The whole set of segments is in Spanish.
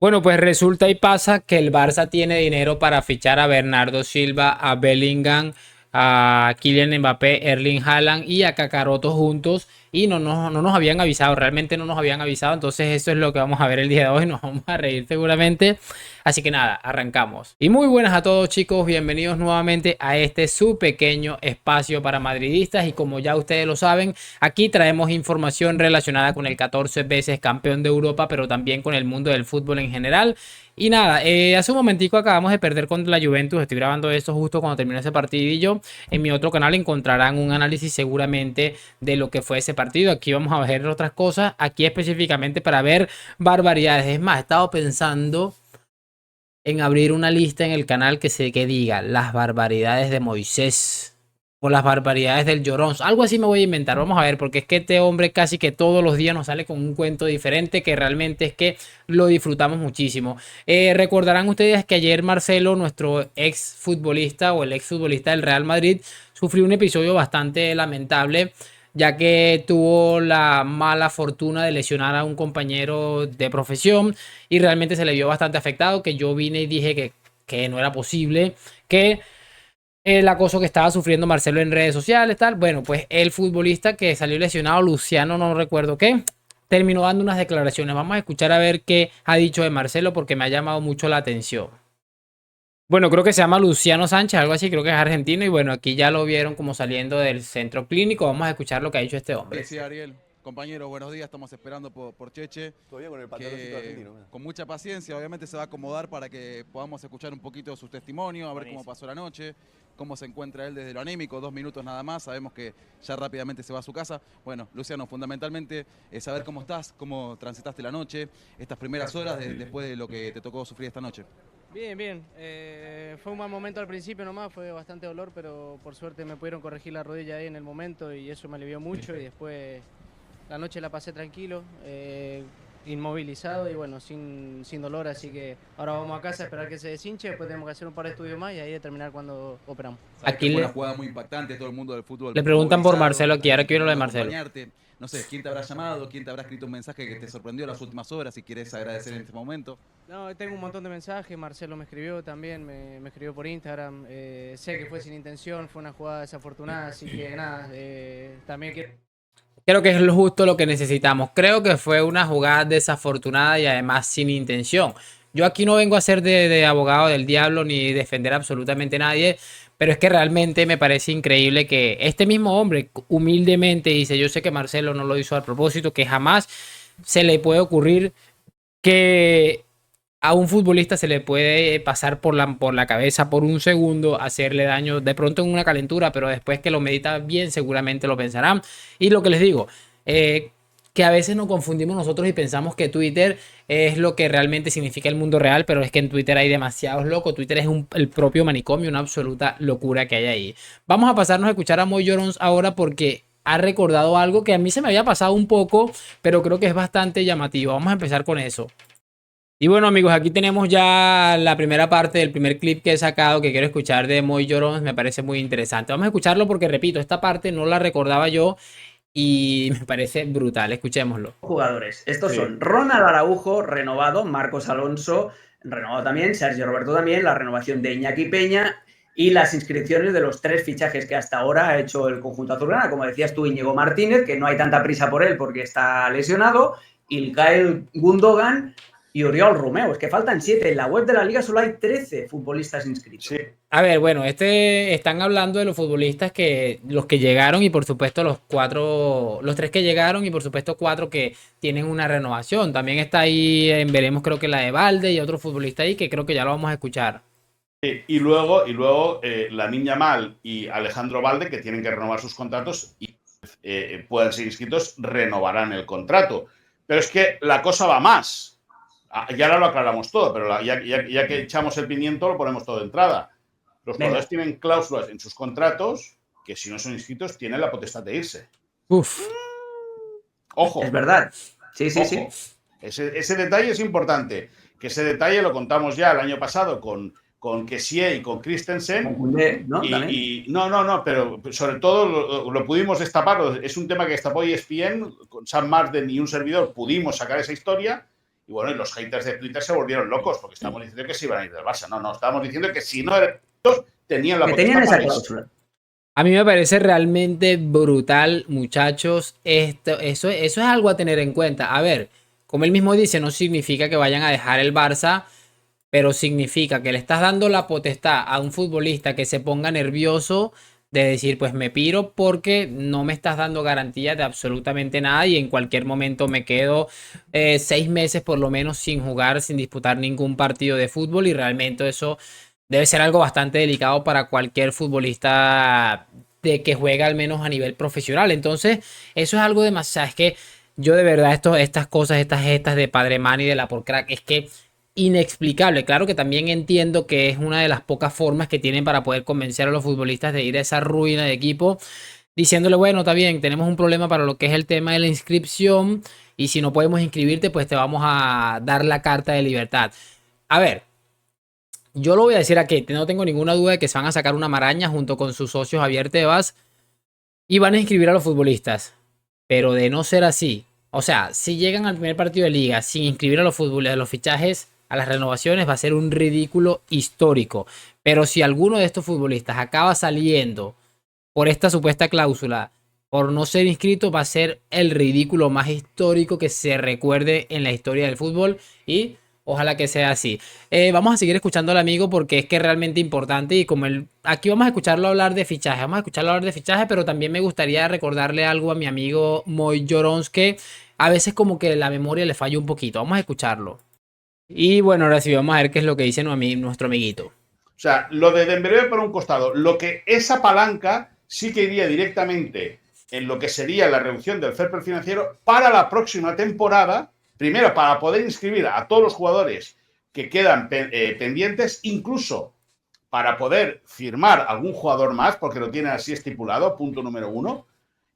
Bueno, pues resulta y pasa que el Barça tiene dinero para fichar a Bernardo Silva, a Bellingham, a Kylian Mbappé, Erling Haaland y a Kakaroto juntos y no nos habían avisado, realmente no nos habían avisado, entonces eso es lo que vamos a ver el día de hoy, nos vamos a reír seguramente, así que nada, arrancamos. Y muy buenas a todos chicos, bienvenidos nuevamente a este su pequeño espacio para madridistas y como ya ustedes lo saben, aquí traemos información relacionada con el 14 veces campeón de Europa, pero también con el mundo del fútbol en general. Y nada, hace un momentico acabamos de perder contra la Juventus, estoy grabando esto justo cuando terminó ese partidillo. En mi otro canal encontrarán un análisis seguramente de lo que fue ese partido. Aquí vamos a ver otras cosas, aquí específicamente para ver barbaridades. Es más, he estado pensando en abrir una lista en el canal que diga las barbaridades de Moisés o las barbaridades del Llorón. Algo así me voy a inventar. Vamos a ver, porque es que este hombre casi que todos los días nos sale con un cuento diferente que realmente es que lo disfrutamos muchísimo. Recordarán ustedes que ayer Marcelo, nuestro ex futbolista o el ex futbolista del Real Madrid, sufrió un episodio bastante lamentable ya que tuvo la mala fortuna de lesionar a un compañero de profesión y realmente se le vio bastante afectado, que yo vine y dije que no era posible, que el acoso que estaba sufriendo Marcelo en redes sociales, tal. Bueno, pues el futbolista que salió lesionado, Luciano, no recuerdo qué, terminó dando unas declaraciones. Vamos a escuchar a ver qué ha dicho de Marcelo porque me ha llamado mucho la atención. Bueno, creo que se llama Luciano Sánchez, algo así, creo que es argentino. Y bueno, aquí ya lo vieron como saliendo del centro clínico. Vamos a escuchar lo que ha dicho este hombre. Sí, Ariel. Compañero, buenos días. Estamos esperando por Cheche. Todavía con el pantaloncito argentino. Mira. Con mucha paciencia, obviamente se va a acomodar para que podamos escuchar un poquito su testimonio, a ver cómo pasó la noche, cómo se encuentra él desde lo anímico, 2 minutos nada más. Sabemos que ya rápidamente se va a su casa. Bueno, Luciano, fundamentalmente saber cómo estás, cómo transitaste la noche, estas primeras horas después de lo que te tocó sufrir esta noche. Bien, bien. Fue un mal momento al principio nomás, fue bastante dolor, pero por suerte me pudieron corregir la rodilla ahí en el momento y eso me alivió mucho y después la noche la pasé tranquilo, inmovilizado y bueno, sin dolor, así que ahora vamos a casa a esperar que se deshinche, después tenemos que hacer un par de estudios más y ahí determinar cuándo operamos. Aquí fue una jugada muy impactante, todo el mundo del fútbol. Le preguntan por Marcelo aquí, ahora quiero lo de Marcelo. No sé, ¿quién te habrá llamado? ¿Quién te habrá escrito un mensaje que te sorprendió en las últimas horas? Si quieres agradecer en este momento. No, tengo un montón de mensajes, Marcelo me escribió también, me escribió por Instagram, sé que fue sin intención, fue una jugada desafortunada, así que nada, también quiero... Creo que es justo lo que necesitamos. Creo que fue una jugada desafortunada y además sin intención. Yo aquí no vengo a ser de abogado del diablo ni defender absolutamente a nadie, pero es que realmente me parece increíble que este mismo hombre humildemente dice, yo sé que Marcelo no lo hizo a propósito, que jamás se le puede ocurrir que a un futbolista se le puede pasar por la cabeza por un segundo, hacerle daño de pronto en una calentura, pero después que lo medita bien seguramente lo pensarán. Y lo que les digo, que a veces nos confundimos nosotros y pensamos que Twitter es lo que realmente significa el mundo real, pero es que en Twitter hay demasiados locos. Twitter es el propio manicomio, una absoluta locura que hay ahí. Vamos a pasarnos a escuchar a Moy Llorons ahora porque ha recordado algo que a mí se me había pasado un poco, pero creo que es bastante llamativo. Vamos a empezar con eso. Y bueno amigos, aquí tenemos ya la primera parte del primer clip que he sacado que quiero escuchar de Moy Llorons, me parece muy interesante. Vamos a escucharlo porque repito, esta parte no la recordaba yo y me parece brutal, escuchémoslo. Jugadores, estos son Ronald Araujo, renovado, Marcos Alonso, renovado también, Sergio Roberto también, la renovación de Iñaki Peña y las inscripciones de los 3 fichajes que hasta ahora ha hecho el conjunto azulgrana, como decías tú, Íñigo Martínez, que no hay tanta prisa por él porque está lesionado, Ilkay Gundogan y Oriol Romeu. Es que faltan 7. En la web de la liga solo hay 13 futbolistas inscritos. Sí. A ver, bueno, están hablando de los futbolistas los que llegaron y por supuesto los 3 que llegaron y por supuesto 4 que tienen una renovación. También está ahí, veremos creo que la de Valde y otro futbolista ahí que creo que ya lo vamos a escuchar. Sí, y luego Lamine Yamal y Alejandro Valde, que tienen que renovar sus contratos y puedan ser inscritos, renovarán el contrato. Pero es que la cosa va más. Ya ahora lo aclaramos todo, pero ya que echamos el pimiento lo ponemos todo de entrada. Los jugadores tienen cláusulas en sus contratos que si no son inscritos tienen la potestad de irse. Uf. Ojo. Es verdad. Sí. Ese detalle es importante. Que ese detalle lo contamos ya el año pasado con Kessie y con Christensen. ¿No? Pero sobre todo lo pudimos destapar. Es un tema que destapó ESPN, con Sam Marsden y un servidor pudimos sacar esa historia. Y bueno, y los haters de Twitter se volvieron locos porque estamos diciendo que se iban a ir del Barça. No, estábamos diciendo que si no eran ellos, tenían la Que potestad tenían esa para irse. cláusula. A mí me parece realmente brutal, muchachos. Eso es algo a tener en cuenta. A ver, como él mismo dice, no significa que vayan a dejar el Barça, pero significa que le estás dando la potestad a un futbolista que se ponga nervioso de decir, pues me piro porque no me estás dando garantía de absolutamente nada y en cualquier momento me quedo 6 meses por lo menos sin jugar, sin disputar ningún partido de fútbol y realmente eso debe ser algo bastante delicado para cualquier futbolista de que juega al menos a nivel profesional. Entonces, eso es algo demasiado. Es que yo de verdad, estas cosas, estas gestas de Padre Mani, de la por crack, es que inexplicable. Claro que también entiendo que es una de las pocas formas que tienen para poder convencer a los futbolistas de ir a esa ruina de equipo, diciéndole, bueno, está bien, tenemos un problema para lo que es el tema de la inscripción y si no podemos inscribirte, pues te vamos a dar la carta de libertad. A ver, yo lo voy a decir aquí, no tengo ninguna duda de que se van a sacar una maraña junto con sus socios Javier Tebas y van a inscribir a los futbolistas. Pero de no ser así, o sea, si llegan al primer partido de liga sin inscribir a los futbolistas, a los fichajes, a las renovaciones, va a ser un ridículo histórico. Pero si alguno de estos futbolistas acaba saliendo por esta supuesta cláusula, por no ser inscrito, va a ser el ridículo más histórico que se recuerde en la historia del fútbol y ojalá que sea así. Vamos a seguir escuchando al amigo porque es que es realmente importante y como aquí vamos a escucharlo hablar de fichaje, pero también me gustaría recordarle algo a mi amigo Moy Llorons que a veces como que la memoria le falla un poquito. Vamos a escucharlo. Y bueno, ahora sí vamos a ver qué es lo que dice nuestro amiguito. O sea, lo de Dembélé por un costado, lo que esa palanca sí que iría directamente en lo que sería la reducción del fair play financiero para la próxima temporada. Primero, para poder inscribir a todos los jugadores que quedan pendientes, incluso para poder firmar algún jugador más, porque lo tiene así estipulado, punto número 1.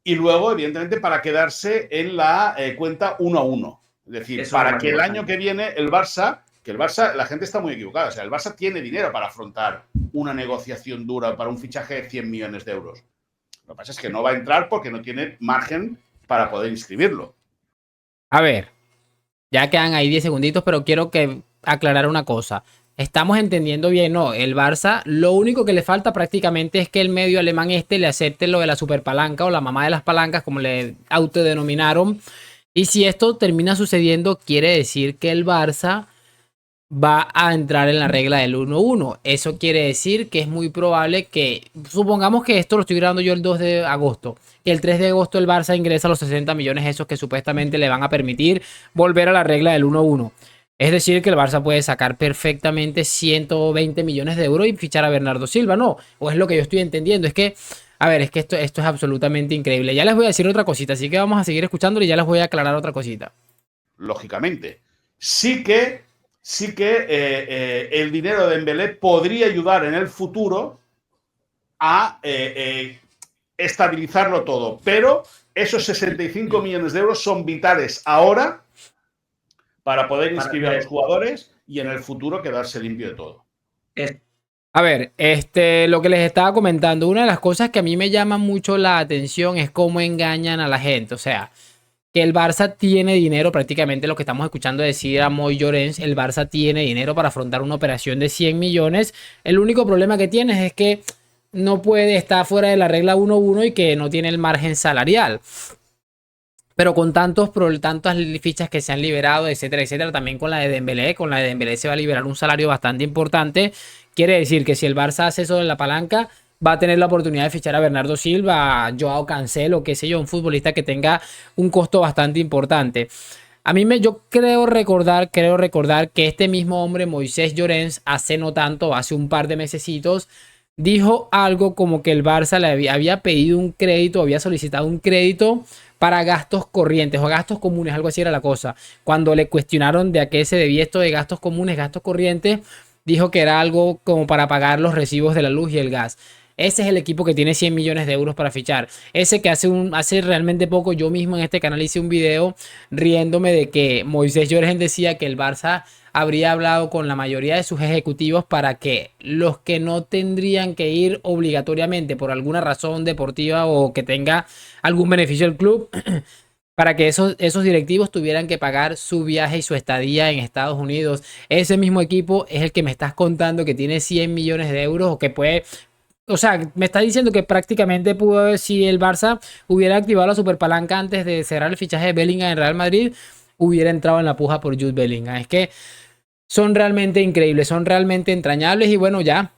Y luego, evidentemente, para quedarse en la cuenta 1 a 1. Es decir, eso para que el año que viene el Barça, la gente está muy equivocada. O sea, el Barça tiene dinero para afrontar una negociación dura para un fichaje de 100 millones de euros. Lo que pasa es que no va a entrar porque no tiene margen para poder inscribirlo. A ver. Ya quedan ahí 10 segunditos, pero quiero aclarar una cosa. Estamos entendiendo bien, no, el Barça, lo único que le falta prácticamente es que el medio alemán le acepte lo de la superpalanca o la mamá de las palancas, como le autodenominaron. Y si esto termina sucediendo, quiere decir que el Barça va a entrar en la regla del 1-1. Eso quiere decir que es muy probable que, supongamos que esto lo estoy grabando yo el 2 de agosto, que el 3 de agosto el Barça ingresa los 60 millones esos que supuestamente le van a permitir volver a la regla del 1-1. Es decir, que el Barça puede sacar perfectamente 120 millones de euros y fichar a Bernardo Silva, ¿no? O es lo que yo estoy entendiendo. Es que, a ver, es que esto es absolutamente increíble. Ya les voy a decir otra cosita, así que vamos a seguir escuchándolo y ya les voy a aclarar otra cosita. Lógicamente. Sí que el dinero de Dembélé podría ayudar en el futuro a estabilizarlo todo. Pero esos 65 millones de euros son vitales ahora para poder inscribir a los jugadores y en el futuro quedarse limpio de todo. A ver, lo que les estaba comentando, una de las cosas que a mí me llama mucho la atención es cómo engañan a la gente. O sea, que el Barça tiene dinero, prácticamente lo que estamos escuchando decir a Moy Llorens, el Barça tiene dinero para afrontar una operación de 100 millones. El único problema que tiene es que no puede estar fuera de la regla 1-1 y que no tiene el margen salarial. Pero con tantas fichas que se han liberado, etcétera, etcétera, también con la de Dembélé se va a liberar un salario bastante importante. Quiere decir que si el Barça hace eso en la palanca, va a tener la oportunidad de fichar a Bernardo Silva, a Joao Cancelo, qué sé yo, un futbolista que tenga un costo bastante importante. Yo creo recordar que este mismo hombre, Moisés Llorens, hace no tanto, hace un par de mesecitos, dijo algo como que el Barça le había pedido un crédito, había solicitado un crédito para gastos corrientes o gastos comunes, algo así era la cosa. Cuando le cuestionaron de a qué se debía esto de gastos comunes, gastos corrientes, dijo que era algo como para pagar los recibos de la luz y el gas. Ese es el equipo que tiene 100 millones de euros para fichar. Ese que hace realmente poco yo mismo en este canal hice un video riéndome de que Moisés Llorens decía que el Barça habría hablado con la mayoría de sus ejecutivos para que los que no tendrían que ir obligatoriamente por alguna razón deportiva o que tenga algún beneficio del club para que esos directivos tuvieran que pagar su viaje y su estadía en Estados Unidos. Ese mismo equipo es el que me estás contando que tiene 100 millones de euros o que puede... O sea, me está diciendo que prácticamente pudo haber, si el Barça hubiera activado la superpalanca antes de cerrar el fichaje de Bellingham en Real Madrid, hubiera entrado en la puja por Jude Bellingham. Es que son realmente increíbles, son realmente entrañables y bueno, ya,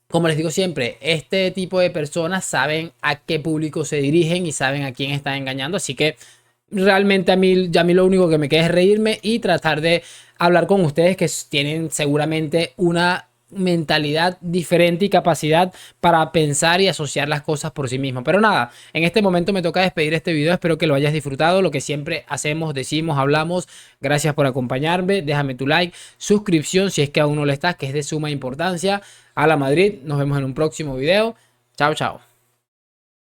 como les digo siempre, este tipo de personas saben a qué público se dirigen y saben a quién están engañando, así que realmente a mí lo único que me queda es reírme y tratar de hablar con ustedes que tienen seguramente una mentalidad diferente y capacidad para pensar y asociar las cosas por sí mismos. Pero nada, en este momento me toca despedir este video. Espero que lo hayas disfrutado. Lo que siempre hacemos, decimos, hablamos. Gracias por acompañarme. Déjame tu like, suscripción si es que aún no lo estás, que es de suma importancia. A la Madrid. Nos vemos en un próximo video. Chao, chao.